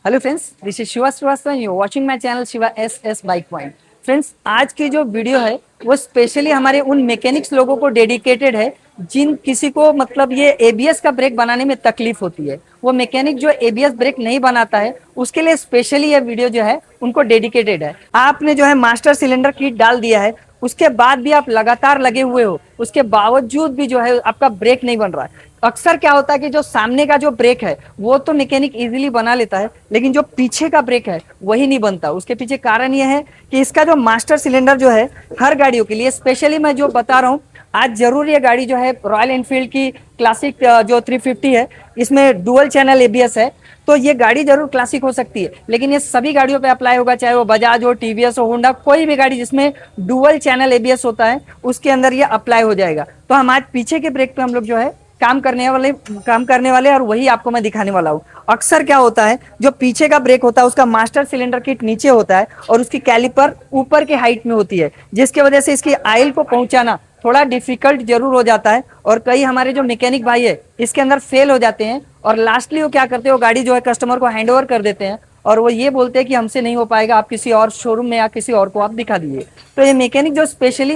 Hello friends, this is Shiva Srivastava, you watching my channel Shiva S S bike point. Friends, आज की जो video है वो स्पेशली हमारे उन मैकेनिक्स लोगों को डेडिकेटेड है जिन किसी को मतलब ये एबीएस का ब्रेक बनाने में तकलीफ होती है। वो मैकेनिक जो एबीएस ब्रेक नहीं बनाता है उसके लिए स्पेशली ये वीडियो जो है उनको डेडिकेटेड है। आपने जो है मास्टर सिलेंडर किट डाल दिया है, उसके बाद भी आप लगातार लगे हुए हो, उसके बावजूद भी जो है आपका ब्रेक नहीं बन रहा है। अक्सर क्या होता है कि जो सामने का जो ब्रेक है वो तो मैकेनिक इजीली बना लेता है, लेकिन जो पीछे का ब्रेक है वही नहीं बनता। उसके पीछे कारण ये है कि इसका जो मास्टर सिलेंडर जो है हर गाड़ियों के लिए, स्पेशली मैं जो बता रहा हूँ आज जरूर, ये गाड़ी जो है रॉयल एनफील्ड की क्लासिक जो 350 है, इसमें डुअल चैनल एबीएस है। तो ये गाड़ी जरूर क्लासिक हो सकती है, लेकिन ये सभी गाड़ियों पे अप्लाई होगा, चाहे वो बजाज हो, टीवीएस हो, होंडा, कोई भी गाड़ी जिसमें डुअल चैनल एबीएस होता है उसके अंदर ये अप्लाई हो जाएगा। तो हम आज पीछे के ब्रेक पे हम लोग जो है काम करने वाले और वही आपको मैं दिखाने वाला हूँ। अक्सर क्या होता है, जो पीछे का ब्रेक होता है उसका मास्टर सिलेंडर किट नीचे होता है और उसकी कैलिपर ऊपर के हाइट में होती है, जिसकी वजह से इसकी आयल को पहुंचाना थोड़ा डिफिकल्ट जरूर हो जाता है। और कई हमारे जो मैकेनिक भाई है इसके अंदर फेल हो जाते हैं और लास्टली वो क्या करते हैं, वो गाड़ी जो है कस्टमर को हैंड ओवर कर देते हैं और वो ये बोलते हैं कि हमसे नहीं हो पाएगा, आप किसी और शोरूम में या किसी और को आप दिखा दीजिए। तो ये मैकेनिक जो स्पेशली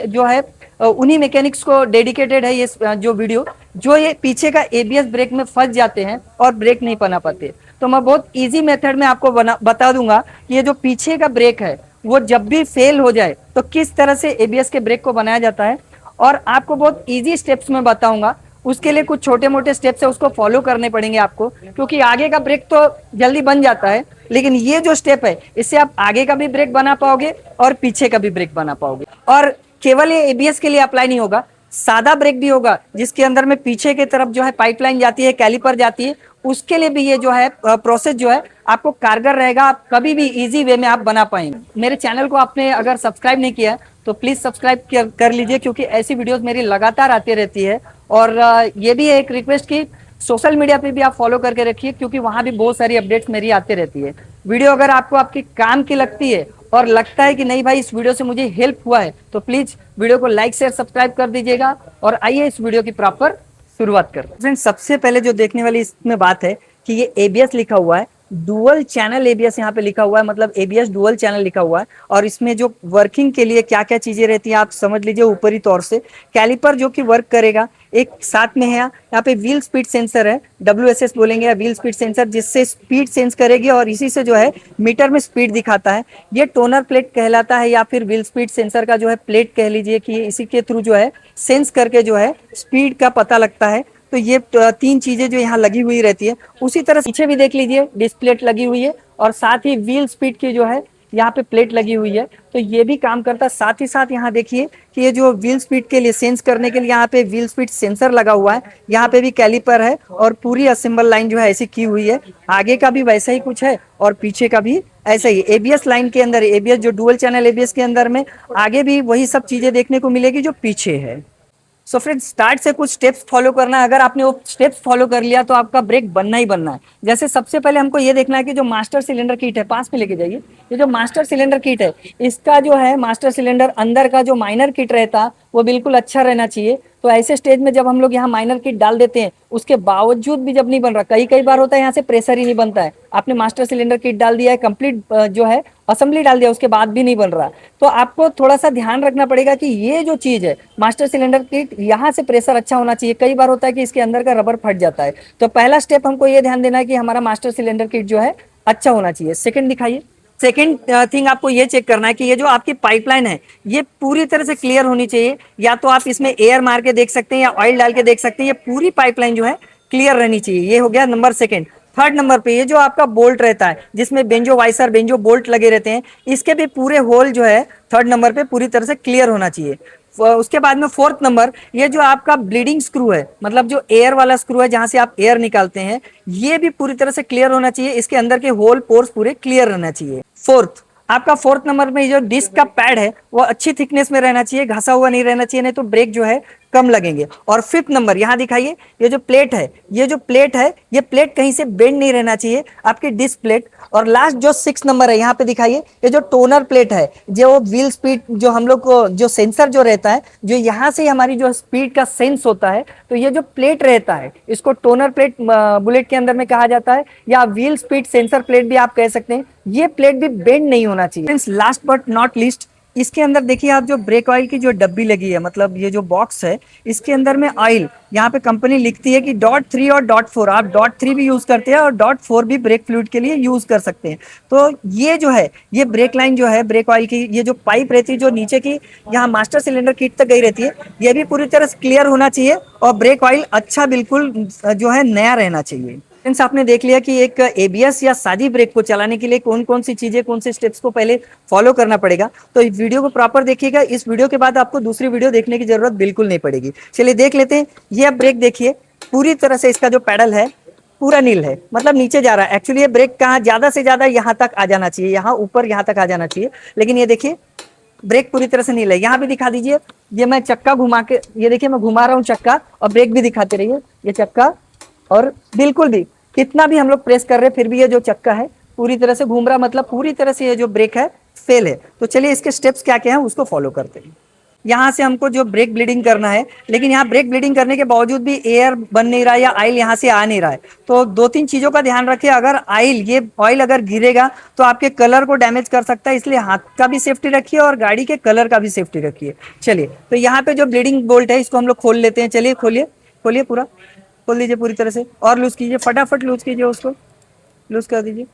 जो है उन्हीं मैकेनिक्स को डेडिकेटेड है ये जो वीडियो, जो ये पीछे का एबीएस ब्रेक में फंस जाते हैं और ब्रेक नहीं बना पाते। तो मैं बहुत इजी मेथड में आपको बता दूंगा कि ये जो पीछे का ब्रेक है वो जब भी फेल हो जाए तो किस तरह से एबीएस के ब्रेक को बनाया जाता है, और आपको बहुत इजी स्टेप्स में बताऊंगा। उसके लिए कुछ छोटे मोटे स्टेप्स है, उसको फॉलो करने पड़ेंगे आपको, क्योंकि आगे का ब्रेक तो जल्दी बन जाता है, लेकिन ये जो स्टेप है इससे आप आगे का भी ब्रेक बना पाओगे और पीछे का भी ब्रेक बना पाओगे। और केवल ये एबीएस के लिए अप्लाई नहीं होगा, सादा ब्रेक भी होगा जिसके अंदर में पीछे की तरफ जो है पाइपलाइन जाती है, कैलिपर जाती है, उसके लिए भी ये जो है प्रोसेस जो है आपको कारगर रहेगा। आप कभी भी इजी वे में आप बना पाएंगे। मेरे चैनल को आपने अगर सब्सक्राइब नहीं किया तो प्लीज सब्सक्राइब कर लीजिए, क्योंकि ऐसी वीडियोस मेरी लगातार आती रहती है। और ये भी है एक रिक्वेस्ट की सोशल मीडिया पे भी आप फॉलो करके रखिए, क्योंकि वहां भी बहुत सारी अपडेट्स मेरी आती रहती है। वीडियो अगर आपको आपके काम की लगती है और लगता है कि नहीं भाई इस वीडियो से मुझे हेल्प हुआ है, तो प्लीज वीडियो को लाइक शेयर सब्सक्राइब कर दीजिएगा। और आइए इस वीडियो की प्रॉपर शुरुआत करते हैं। फ्रेंड्स, सबसे पहले जो देखने वाली इसमें बात है कि ये एबीएस लिखा हुआ है, डुअल चैनल एबीएस यहाँ पे लिखा हुआ है, मतलब एबीएस डुअल चैनल लिखा हुआ है। और इसमें जो वर्किंग के लिए क्या क्या चीजें रहती हैं आप समझ लीजिए। ऊपरी तौर से कैलिपर जो कि वर्क करेगा, एक साथ में है यहाँ पे व्हील स्पीड सेंसर है, डब्ल्यूएसएस बोलेंगे, या व्हील स्पीड सेंसर, जिससे स्पीड सेंस करेगी और इसी से जो है मीटर में स्पीड दिखाता है। ये टोनर प्लेट कहलाता है, या फिर व्हील स्पीड सेंसर का जो है प्लेट कह लीजिए, कि इसी के थ्रू जो है सेंस करके जो है स्पीड का पता लगता है। तो ये तीन चीजें जो यहाँ लगी हुई रहती है। उसी तरह पीछे भी देख लीजिए डिस्प्ले लगी हुई है, और साथ ही व्हील स्पीड की जो है यहाँ पे प्लेट लगी हुई है, तो ये भी काम करता है। साथ ही साथ यहाँ देखिए कि ये जो व्हील स्पीड के लिए सेंस करने के लिए यहाँ पे व्हील स्पीड सेंसर लगा हुआ है, यहाँ पे भी कैलिपर है और पूरी असेंबल लाइन जो है ऐसी की हुई है। आगे का भी वैसा ही कुछ है और पीछे का भी ऐसा ही। एबीएस लाइन के अंदर, एबीएस जो डुअल चैनल एबीएस के अंदर में आगे भी वही सब चीजें देखने को मिलेगी जो पीछे है। सो फ्रेंड्स, स्टार्ट से कुछ स्टेप्स फॉलो करना है। अगर आपने वो स्टेप्स फॉलो कर लिया तो आपका ब्रेक बनना ही बनना है। जैसे सबसे पहले हमको ये देखना है कि जो मास्टर सिलेंडर किट है, पास में लेके जाइए, ये जो मास्टर सिलेंडर किट है इसका जो है मास्टर सिलेंडर अंदर का जो माइनर किट रहता वो बिल्कुल अच्छा रहना चाहिए। तो ऐसे स्टेज में जब हम लोग यहाँ माइनर किट डाल देते हैं उसके बावजूद भी जब नहीं बन रहा, कई कई बार होता है यहाँ से प्रेशर ही नहीं बनता है, आपने मास्टर सिलेंडर किट डाल दिया है, कंप्लीट जो है असेंबली डाल दिया, उसके बाद भी नहीं बन रहा, तो आपको थोड़ा सा ध्यान रखना पड़ेगा कि ये जो चीज है मास्टर सिलेंडर किट, यहाँ से प्रेशर अच्छा होना चाहिए। कई बार होता है कि इसके अंदर का रबर फट जाता है। तो पहला स्टेप हमको ये ध्यान देना है कि हमारा मास्टर सिलेंडर किट जो है अच्छा होना चाहिए। सेकंड दिखाइए। सेकेंड थिंग आपको ये चेक करना है कि ये जो आपकी पाइपलाइन है ये पूरी तरह से क्लियर होनी चाहिए। या तो आप इसमें एयर मार के देख सकते हैं या ऑयल डाल के देख सकते हैं, ये पूरी पाइपलाइन जो है क्लियर रहनी चाहिए। ये हो गया नंबर सेकंड। थर्ड नंबर पे ये जो आपका बोल्ट रहता है जिसमें बेंजो वाइसर, बेंजो बोल्ट लगे रहते हैं, इसके भी पूरे होल जो है थर्ड नंबर पे पूरी तरह से क्लियर होना चाहिए। उसके बाद में फोर्थ नंबर, ये जो आपका ब्लीडिंग स्क्रू है, मतलब जो एयर वाला स्क्रू है जहां से आप एयर निकालते हैं, ये भी पूरी तरह से क्लियर होना चाहिए। इसके अंदर के होल पोर्स पूरे क्लियर रहना चाहिए। फोर्थ, आपका फोर्थ नंबर में जो डिस्क का पैड है वो अच्छी थिकनेस में रहना चाहिए, घसा हुआ नहीं रहना चाहिए, नहीं तो ब्रेक जो है कम लगेंगे। और फिफ्थ नंबर यहाँ दिखाइए, ये जो प्लेट है, ये प्लेट कहीं से बेंड नहीं रहना चाहिए आपकी डिस्क प्लेट। और लास्ट जो 6 नंबर है यहाँ पे दिखाइए, ये जो टोनर प्लेट है, जो व्हील स्पीड जो हम लोग को जो सेंसर जो रहता है, जो यहाँ से हमारी जो स्पीड का सेंस होता है, तो ये जो प्लेट रहता है इसको टोनर प्लेट बुलेट के अंदर में कहा जाता है, या व्हील स्पीड सेंसर प्लेट भी आप कह सकते हैं। ये प्लेट भी बेंड नहीं होना चाहिए। Friends last but not least, इसके अंदर देखिए आप जो ब्रेक ऑयल की जो डब्बी लगी है, मतलब ये जो बॉक्स है, इसके अंदर में ऑयल यहाँ पे कंपनी लिखती है कि .3 और .4, आप .3 भी यूज करते हैं और .4 भी ब्रेक फ्लूइड के लिए यूज कर सकते हैं। तो ये जो है, ये ब्रेक लाइन जो है ब्रेक ऑयल की, ये जो पाइप रहती है जो नीचे की यहाँ मास्टर सिलेंडर किट तक गई रहती है, ये भी पूरी तरह से क्लियर होना चाहिए और ब्रेक ऑयल अच्छा बिल्कुल जो है नया रहना चाहिए। फ्रेंड्स आपने देख लिया कि एक एबीएस या सादी ब्रेक को चलाने के लिए कौन कौन सी चीजें, कौन से स्टेप्स को पहले फॉलो करना पड़ेगा। तो इस वीडियो को प्रॉपर देखिएगा, इस वीडियो के बाद आपको दूसरी वीडियो देखने की जरूरत बिल्कुल नहीं पड़ेगी। चलिए देख लेते हैं। ये आप ब्रेक देखिए, पूरी तरह से इसका जो पैडल है पूरा नील है, मतलब नीचे जा रहा है। एक्चुअली ये ब्रेक कहाँ ज्यादा से ज्यादा यहाँ तक आ जाना चाहिए, यहाँ ऊपर यहाँ तक आ जाना चाहिए, लेकिन ये देखिए ब्रेक पूरी तरह से नील है। यहाँ भी दिखा दीजिए, ये मैं चक्का घुमा के, ये देखिए मैं घुमा रहा हूँ चक्का, और ब्रेक भी दिखाते रहिए, ये चक्का, और बिल्कुल भी कितना भी हम लोग प्रेस कर रहे हैं फिर भी ये जो चक्का है पूरी तरह से घूम रहा, मतलब पूरी तरह से ये जो ब्रेक है फेल है। तो चलिए इसके स्टेप्स क्या क्या हैं उसको फॉलो करते हैं। यहाँ से हमको जो ब्रेक ब्लीडिंग करना है, लेकिन यहाँ ब्रेक ब्लीडिंग करने के बावजूद भी एयर बन नहीं रहा है या ऑयल यहाँ से आ नहीं रहा है, तो 2-3 चीजों का ध्यान रखिए। अगर ऑयल अगर गिरेगा तो आपके कलर को डैमेज कर सकता है, इसलिए हाथ का भी सेफ्टी रखिए और गाड़ी के कलर का भी सेफ्टी रखिए। चलिए तो यहाँ पे जो ब्लीडिंग बोल्ट है इसको हम लोग खोल लेते हैं। चलिए खोलिए, खोलिए, पूरा खोल दीजिए पूरी तरह से, और लूज कीजिए, फटाफट लूज कीजिए, उसको लूज कर दीजिए।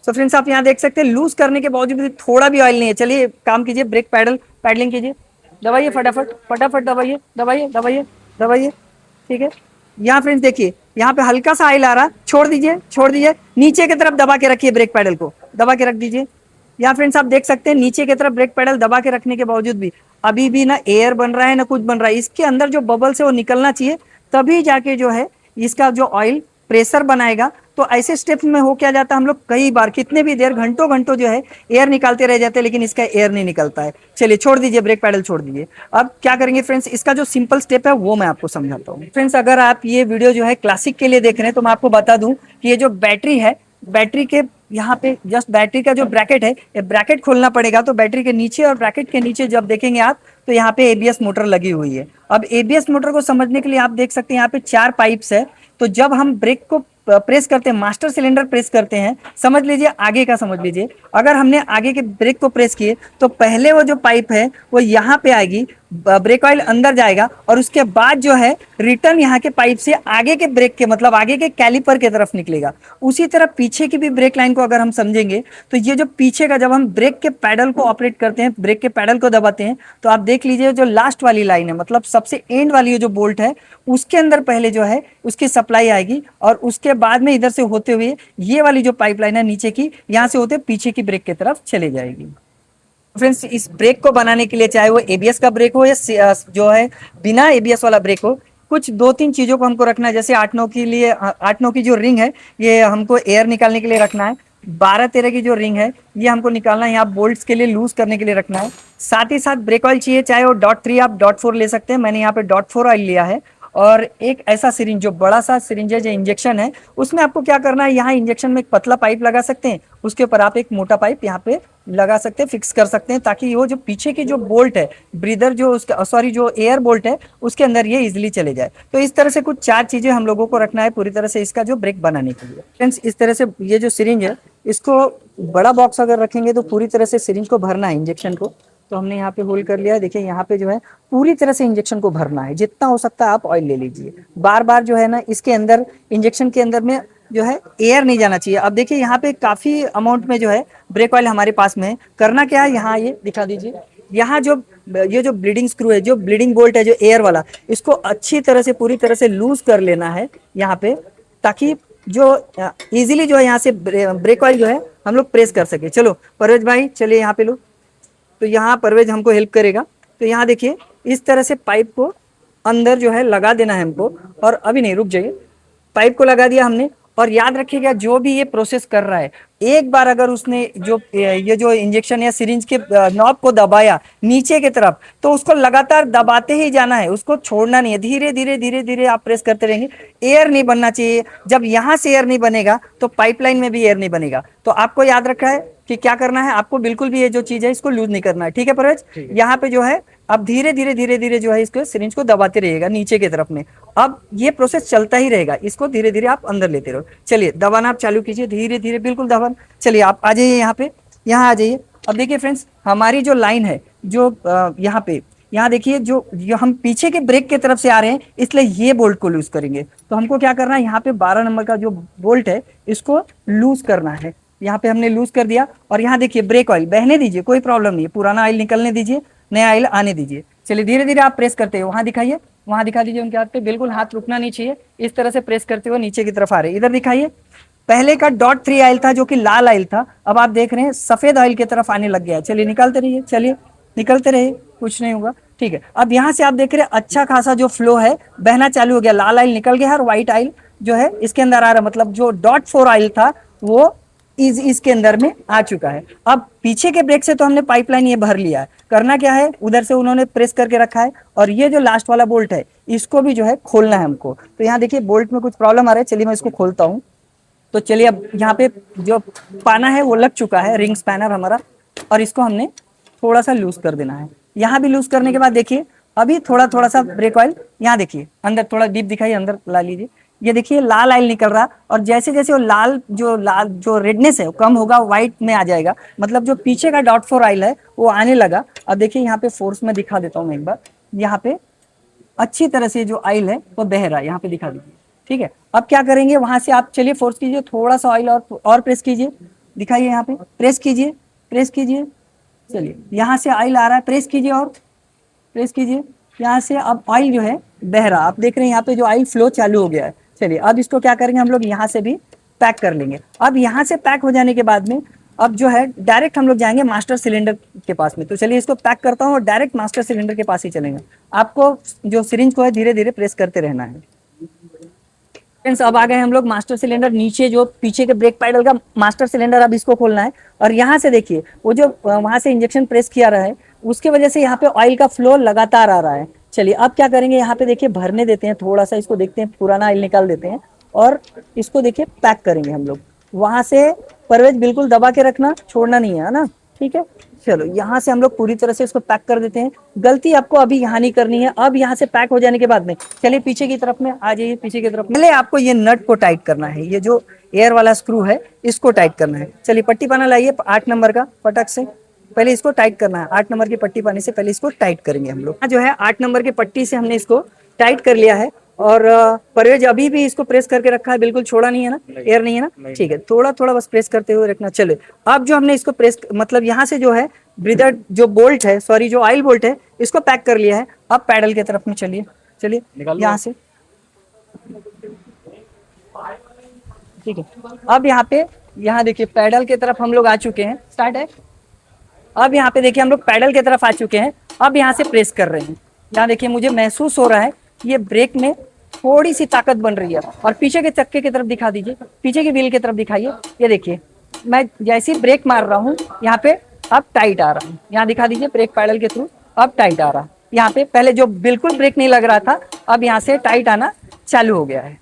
तो फ्रेंड्स आप यहाँ देख सकते हैं लूज करने के बावजूद भी थोड़ा भी ऑयल नहीं है। चलिए काम कीजिए, ब्रेक पैडलिंग कीजिए, दबाइए, फटाफट फटाफट दबाइए, दबाइए, दबाइए, दबाइए, ठीक है। यहाँ फ्रेंड्स देखिए, यहाँ पे हल्का सा ऑयल आ रहा, छोड़ दीजिए, छोड़ दीजिए, नीचे की तरफ दबा के रखिए, ब्रेक पैडल को दबा के रख दीजिए। यहाँ फ्रेंड्स आप देख सकते हैं नीचे की तरफ ब्रेक पैडल दबा के रखने के बावजूद भी अभी भी ना एयर बन रहा है ना कुछ बन रहा है। इसके अंदर जो बबल्स है वो निकलना चाहिए, तभी जाके जो है इसका जो ऑयल प्रेशर बनाएगा। तो ऐसे स्टेप में हो क्या जाता है, हम लोग कई बार कितने भी देर घंटों घंटों जो है एयर निकालते रह जाते हैं, लेकिन इसका एयर नहीं निकलता है। चलिए छोड़ दीजिए, ब्रेक पैडल छोड़ दीजिए। अब क्या करेंगे फ्रेंड्स, इसका जो सिंपल स्टेप है वो मैं आपको समझाता हूँ। फ्रेंड्स अगर आप ये वीडियो जो है क्लासिक के लिए देख रहे हैं तो मैं आपको बता दूं कि ये जो बैटरी है, बैटरी के यहाँ पे जस्ट बैटरी का जो ब्रैकेट है, ये ब्रैकेट खोलना पड़ेगा। तो बैटरी के नीचे और ब्रैकेट के नीचे जब देखेंगे आप तो यहाँ पे एबीएस मोटर लगी हुई है। अब एबीएस मोटर को समझने के लिए आप देख सकते हैं यहाँ पे 4 पाइप्स है। तो जब हम ब्रेक को प्रेस करते हैं, मास्टर सिलेंडर प्रेस करते हैं, समझ लीजिए आगे का समझ लीजिए, अगर हमने आगे के ब्रेक को प्रेस किए तो पहले वो जो पाइप है वो यहाँ पे आएगी, ब्रेक ऑयल अंदर जाएगा, और उसके बाद जो है रिटर्न यहाँ के पाइप से आगे के ब्रेक के, मतलब आगे के कैलिपर के तरफ निकलेगा। उसी तरह पीछे की भी ब्रेक लाइन को अगर हम समझेंगे तो ये जो पीछे का, जब हम ब्रेक के पैडल को ऑपरेट करते हैं, ब्रेक के पैडल को दबाते हैं, तो आप देख लीजिए जो लास्ट वाली लाइन है, मतलब सबसे एंड वाली जो बोल्ट है उसके अंदर पहले जो है उसकी सप्लाई आएगी, और उसके बाद में इधर से होते हुए ये वाली जो पाइपलाइन है नीचे की, यहाँ से होते पीछे की ब्रेक की तरफ चले जाएगी। फ्रेंड्स इस ब्रेक को बनाने के लिए, चाहे वो एबीएस का ब्रेक हो या जो है बिना एबीएस वाला ब्रेक हो, कुछ 2-3 चीजों को हमको रखना है। जैसे 8-9 के लिए 8-9 की जो रिंग है ये हमको एयर निकालने के लिए रखना है। 12-13 की जो रिंग है ये हमको निकालना है, यहाँ बोल्ट्स के लिए लूज करने के लिए रखना है। साथ ही साथ ब्रेक ऑयल चाहिए, चाहे वो .3 आप .4 ले सकते हैं, मैंने यहाँ पे .4 ऑयल लिया है। और एक ऐसा सिरिंज, जो बड़ा सा सिरिंज है, जो इंजेक्शन है, उसमें आपको क्या करना है, यहाँ इंजेक्शन में एक पतला पाइप लगा सकते हैं, उसके ऊपर आप एक मोटा पाइप यहाँ पे लगा सकते हैं, फिक्स कर सकते हैं, ताकि वो जो पीछे की जो बोल्ट है, ब्रीदर जो उसका, सॉरी जो एयर बोल्ट है, उसके अंदर ये इजिली चले जाए। तो इस तरह से कुछ 4 चीजें हम लोगों को रखना है पूरी तरह से इसका जो ब्रेक बनाने के लिए। फ्रेंड्स इस तरह से ये जो सिरिंज है, इसको बड़ा बॉक्स अगर रखेंगे तो पूरी तरह से सिरिंज को भरना है इंजेक्शन को। तो हमने यहाँ पे होल कर लिया है, देखिए यहाँ पे जो है पूरी तरह से इंजेक्शन को भरना है, जितना हो सकता है आप ऑयल ले लीजिए। बार बार जो है ना इसके अंदर, इंजेक्शन के अंदर में जो है एयर नहीं जाना चाहिए। अब देखिए यहाँ पे काफी अमाउंट में जो है ब्रेक ऑयल हमारे पास में है। करना क्या है, यहाँ ये दिखा दीजिए, यहाँ जो ये जो ब्लीडिंग स्क्रू है, जो ब्लीडिंग बोल्ट है, जो एयर वाला, इसको अच्छी तरह से पूरी तरह से लूज कर लेना है यहाँ पे, ताकि जो इजीली जो है यहाँ से ब्रेक ऑयल जो है हम लोग प्रेस कर सके। चलो परवेज भाई चलिए यहाँ पे लो, तो यहाँ परवेज हमको हेल्प करेगा। तो यहाँ देखिए इस तरह से पाइप को अंदर जो है लगा देना है हमको, और अभी नहीं, रुक जाइए, पाइप को लगा दिया हमने, और याद रखिएगा जो भी ये प्रोसेस कर रहा है, एक बार अगर उसने जो ये जो इंजेक्शन या सिरिंज के नॉब को दबाया नीचे की तरफ, तो उसको लगातार दबाते ही जाना है, उसको छोड़ना नहीं है। धीरे धीरे धीरे धीरे आप प्रेस करते रहेंगे। एयर नहीं बनना चाहिए। जब यहाँ से एयर नहीं बनेगा तो पाइपलाइन में भी एयर नहीं बनेगा। तो आपको याद रखा है कि क्या करना है, आपको बिल्कुल भी ये जो चीज है इसको लूज नहीं करना है। ठीक है परवेज, यहाँ पे जो है अब धीरे धीरे धीरे धीरे जो है इसको सिरिंज को दबाते रहिएगा नीचे की तरफ में। अब ये प्रोसेस चलता ही रहेगा, इसको धीरे धीरे आप अंदर लेते रहो। चलिए दबाना आप चालू कीजिए, धीरे धीरे बिल्कुल दबाना। चलिए आप आ जाइए यहाँ पे, यहाँ आ जाइए। अब देखिए फ्रेंड्स, हमारी जो लाइन है जो यहाँ पे, यहाँ देखिए जो हम पीछे के ब्रेक की तरफ से आ रहे हैं, इसलिए ये बोल्ट को लूज करेंगे। तो हमको क्या करना है, यहाँ पे 12 नंबर का जो बोल्ट है इसको लूज करना है। यहाँ पे हमने लूज कर दिया और यहाँ देखिए ब्रेक ऑयल बहने दीजिए, कोई प्रॉब्लम नहीं है, पुराना ऑयल निकलने दीजिए, नया ऑयल आने दीजिए। चलिए धीरे धीरे आप प्रेस करते हो, वहां दिखाइए, वहां दिखा दीजिए उनके हाथ पे, बिल्कुल हाथ रुकना नहीं चाहिए, इस तरह से प्रेस करते हुए नीचे की तरफ आ रहे हैं। इधर दिखाइए, पहले का .3 ऑयल था जो कि लाल ऑयल था, अब आप देख रहे हैं सफेद ऑयल की तरफ आने लग गया है। चलिए निकालते रहिए, चलिए निकलते रहिए, कुछ नहीं होगा। ठीक है, अब यहाँ से आप देख रहे हैं अच्छा खासा जो फ्लो है बहना चालू हो गया, लाल ऑयल निकल गया है और व्हाइट ऑयल जो है इसके अंदर आ रहा है, मतलब जो .4 ऑयल था वो इसके अंदर में आ चुका है। अब पीछे के ब्रेक से तो हमने पाइपलाइन ये भर लिया है, करना क्या है, उधर से उन्होंने प्रेस करके रखा है और ये जो लास्ट वाला बोल्ट है इसको भी जो है खोलना है हमको। तो यहाँ देखिए बोल्ट में कुछ प्रॉब्लम आ रहा है, चलिए मैं इसको खोलता हूँ। तो चलिए अब यहाँ पे जो पाना है वो लग चुका है, रिंग स्पैनर हमारा, और इसको हमने थोड़ा सा लूज कर देना है। यहाँ भी लूज करने के बाद देखिए अभी थोड़ा थोड़ा सा ब्रेक ऑयल, यहाँ देखिए अंदर थोड़ा डीप दिखाइए, अंदर ला लीजिए, ये देखिए लाल ऑयल निकल रहा, और जैसे जैसे वो लाल जो रेडनेस है वो कम होगा, व्हाइट में आ जाएगा, मतलब जो पीछे का .4 ऑयल है वो आने लगा। अब देखिए यहाँ पे फोर्स में दिखा देता हूँ मैं एक बार, यहाँ पे अच्छी तरह से जो ऑयल है वो बह रहा है, यहाँ पे दिखा दीजिए। ठीक है, अब क्या करेंगे, वहां से आप चलिए फोर्स कीजिए, थोड़ा सा ऑयल और प्रेस कीजिए, दिखाइए यहाँ पे, प्रेस कीजिए, प्रेस कीजिए। चलिए यहाँ से ऑयल आ रहा है, प्रेस कीजिए और प्रेस कीजिए, यहाँ से अब ऑयल जो है बह रहा, आप देख रहे हैं यहाँ पे जो ऑयल फ्लो चालू हो गया है। चलिए अब इसको क्या करेंगे हम लोग, यहाँ से भी पैक कर लेंगे। अब यहाँ से पैक हो जाने के बाद में अब जो है डायरेक्ट हम लोग जाएंगे मास्टर सिलेंडर के पास में। तो चलिए इसको पैक करता हूँ और डायरेक्ट मास्टर सिलेंडर के पास ही चलेंगे। आपको जो सिरिंज को है धीरे धीरे प्रेस करते रहना है। फ्रेंड्स अब आ गए हम लोग मास्टर सिलेंडर नीचे, जो पीछे के ब्रेक पैडल का मास्टर सिलेंडर, अब इसको खोलना है। और यहाँ से देखिए वो जो वहां से इंजेक्शन प्रेस किया रहा है उसके वजह से यहाँ पे ऑयल का फ्लो लगातार आ रहा है। चलिए अब क्या करेंगे, यहाँ पे देखिए भरने देते हैं थोड़ा सा, इसको देखते हैं, पुराना ऑयल निकाल देते हैं और इसको देखिए पैक करेंगे हम लोग। वहां से परवेज बिल्कुल दबा के रखना, छोड़ना नहीं है ना, ठीक है। चलो यहाँ से हम लोग पूरी तरह से इसको पैक कर देते हैं। गलती आपको अभी यहाँ नहीं करनी है। अब यहाँ से पैक हो जाने के बाद में चलिए पीछे की तरफ में आ जाइए, पीछे की तरफ पहले आपको ये नट को टाइट करना है, ये जो एयर वाला स्क्रू है इसको टाइट करना है। चलिए पट्टी पाना लाइए 8 नंबर का, फटक से पहले इसको टाइट करना है। 8 नंबर की पट्टी पाने से पहले इसको टाइट करेंगे हम लोग। जो है 8 नंबर की पट्टी से हमने इसको टाइट कर लिया है और परवेज अभी भी इसको प्रेस करके रखा है, बिल्कुल छोड़ा नहीं है ना, एयर नहीं है ना, ठीक है, थोड़ा थोड़ा बस प्रेस करते हुए रखना। चलो अब जो हमने इसको प्रेस, मतलब यहाँ से जो है ब्रीदर जो बोल्ट है, सॉरी जो ऑयल बोल्ट है, इसको पैक कर लिया है। अब पैडल की तरफ में चलिए, चलिए यहाँ से, ठीक है। अब यहाँ पे, यहाँ देखिए पैडल की तरफ हम लोग आ चुके हैं, स्टार्ट है। अब यहाँ पे देखिए हम लोग पैडल की तरफ आ चुके हैं। अब यहाँ से प्रेस कर रहे हैं, यहाँ देखिए मुझे महसूस हो रहा है ये ब्रेक में थोड़ी सी ताकत बन रही है। और पीछे के चक्के की तरफ दिखा दीजिए, पीछे की व्हील की तरफ दिखाइए, ये देखिए मैं जैसे ब्रेक मार रहा हूँ यहाँ पे अब टाइट आ रहा है, यहाँ दिखा दीजिए ब्रेक पैडल के थ्रू अब टाइट आ रहा है। यहाँ पे पहले जो बिल्कुल ब्रेक नहीं लग रहा था, अब यहाँ से टाइट आना चालू हो गया है।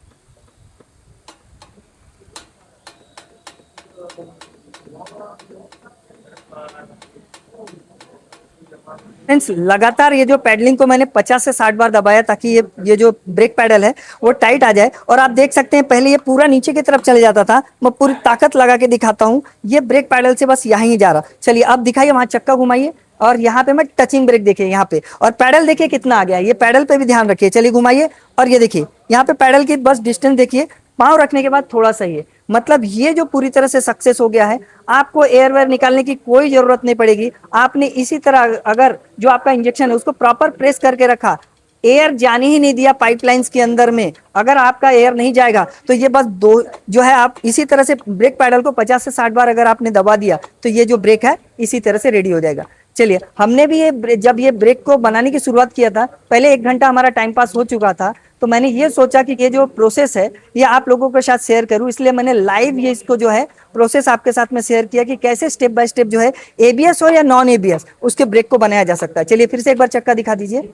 फ्रेंड्स लगातार ये जो पैडलिंग को मैंने 50 से 60 बार दबाया ताकि ये जो ब्रेक पैडल है वो टाइट आ जाए। और आप देख सकते हैं पहले ये पूरा नीचे की तरफ चले जाता था, मैं पूरी ताकत लगा के दिखाता हूँ, ये ब्रेक पैडल से बस यहाँ ही जा रहा। चलिए अब दिखाइए, वहां चक्का घुमाइए और यहाँ पे मैं टचिंग ब्रेक देखिए यहाँ पे, और पैडल देखिए कितना आ गया, ये पैडल पे भी ध्यान रखिए। चलिए घुमाइए और ये देखिए यहाँ पे पैडल की बस डिस्टेंस देखिए, पाँव रखने के बाद थोड़ा सा ही, मतलब ये जो पूरी तरह से सक्सेस हो गया है। आपको एयर वेयर निकालने की कोई जरूरत नहीं पड़ेगी। आपने इसी तरह अगर जो आपका इंजेक्शन है उसको प्रॉपर प्रेस करके रखा, एयर जाने ही नहीं दिया पाइपलाइंस के अंदर में, अगर आपका एयर नहीं जाएगा तो ये बस दो जो है, आप इसी तरह से ब्रेक पैडल को 50 से 60 बार अगर आपने दबा दिया तो ये जो ब्रेक है इसी तरह से रेडी हो जाएगा। चलिए, हमने भी जब ये ब्रेक को बनाने की शुरुआत किया था, पहले 1 घंटा हमारा टाइम पास हो चुका था, तो मैंने ये सोचा कि ये जो प्रोसेस है ये आप लोगों के साथ शेयर करूं, इसलिए मैंने लाइव ये इसको जो है प्रोसेस आपके साथ में शेयर किया कि कैसे स्टेप बाय स्टेप जो है एबीएस हो या नॉन एबीएस उसके ब्रेक को बनाया जा सकता है। चलिए फिर से एक बार चक्का दिखा दीजिए।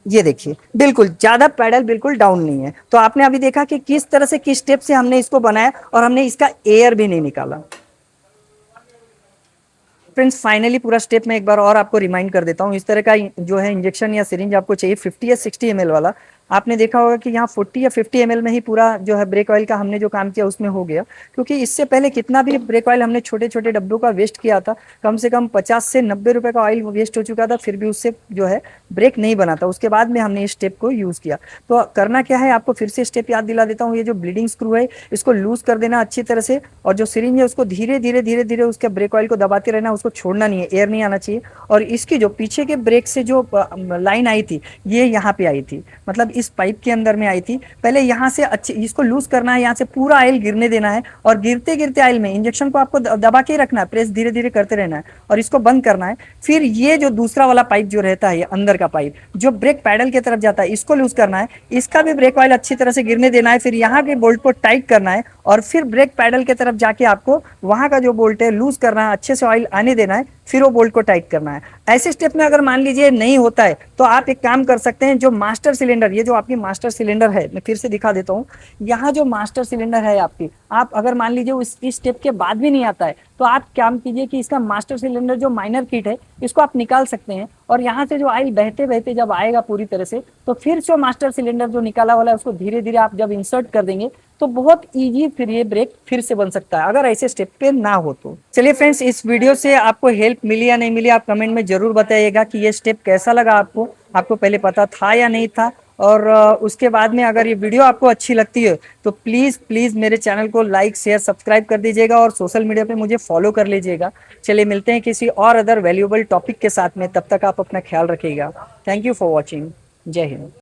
ये देखिए, बिल्कुल ज्यादा पैडल बिल्कुल डाउन नहीं है। तो आपने अभी देखा कि किस तरह से, किस स्टेप से हमने इसको बनाया और हमने इसका एयर भी नहीं निकाला। फ्रेंड्स फाइनली पूरा स्टेप में एक बार और आपको रिमाइंड कर देता हूँ। इस तरह का जो है इंजेक्शन या सिरिंज आपको चाहिए 50 या 60 ml वाला। आपने देखा होगा कि यहाँ 40 या 50 ml में ही पूरा जो है ब्रेक ऑयल का हमने जो काम किया उसमें हो गया, क्योंकि इससे पहले कितना भी ब्रेक ऑयल हमने छोटे छोटे डब्बों का वेस्ट किया था, कम से कम 50 से 90 रुपए का ऑयल वेस्ट हो चुका था, फिर भी उससे जो है ब्रेक नहीं बना था। उसके बाद में हमने इस स्टेप को यूज किया। तो करना क्या है, आपको फिर से स्टेप याद दिला देता हूँ। ये जो ब्लीडिंग स्क्रू है इसको लूज कर देना अच्छी तरह से, और जो सिरिंज है उसको धीरे धीरे धीरे धीरे उसके ब्रेक ऑयल को दबाते रहना, उसको छोड़ना नहीं है, एयर नहीं आना चाहिए। और इसकी जो पीछे के ब्रेक से जो लाइन आई थी ये यहाँ पे आई थी, मतलब इस पाइप के अंदर में आई थी। पहले यहाँ से अच्छे इसको लूज करना है, यहाँ से पूरा ऑयल गिरने देना है, और गिरते गिरते ऑयल में इंजेक्शन को आपको दबा के ही रखना है, प्रेस धीरे धीरे करते रहना है और इसको बंद करना है। फिर ये जो दूसरा वाला पाइप जो रहता है, ये अंदर का पाइप जो ब्रेक पैडल की तरफ जाता है, इसको लूज करना है, इसका भी ब्रेक ऑयल अच्छी तरह से गिरने देना है। फिर यहाँ के बोल्ट को टाइट करना है और फिर ब्रेक पैडल की तरफ जाके आपको वहां का जो बोल्ट है लूज करना है, अच्छे से ऑयल आने देना है, फिर वो बोल्ट को टाइट करना है। ऐसे स्टेप में अगर मान लीजिए नहीं होता है तो आप एक काम कर सकते हैं, जो मास्टर सिलेंडर, ये जो आपकी मास्टर सिलेंडर है, मैं फिर से दिखा देता हूँ। यहाँ जो मास्टर सिलेंडर है आपकी, आप अगर मान लीजिए इस स्टेप के बाद भी नहीं आता है तो आप काम कीजिए कि इसका मास्टर सिलेंडर जो माइनर किट है इसको आप निकाल सकते हैं, और यहाँ से जो ऑयल बहते बहते जब आएगा पूरी तरह से, तो फिर से मास्टर सिलेंडर जो निकाला वाला है उसको धीरे धीरे आप जब इंसर्ट कर देंगे तो बहुत इजी फिर ये ब्रेक फिर से बन सकता है, अगर ऐसे स्टेप पे ना हो तो। चलिए फ्रेंड्स, इस वीडियो से आपको हेल्प मिली या नहीं मिली आप कमेंट में जरूर बताइएगा कि ये स्टेप कैसा लगा आपको, आपको पहले पता था या नहीं था। और उसके बाद में अगर ये वीडियो आपको अच्छी लगती है तो प्लीज़ प्लीज़ मेरे चैनल को लाइक शेयर सब्सक्राइब कर दीजिएगा और सोशल मीडिया पे मुझे फॉलो कर लीजिएगा। चलिए मिलते हैं किसी और अदर वैल्यूएबल टॉपिक के साथ में, तब तक आप अपना ख्याल रखिएगा। Thank you for watching. जय हिंद।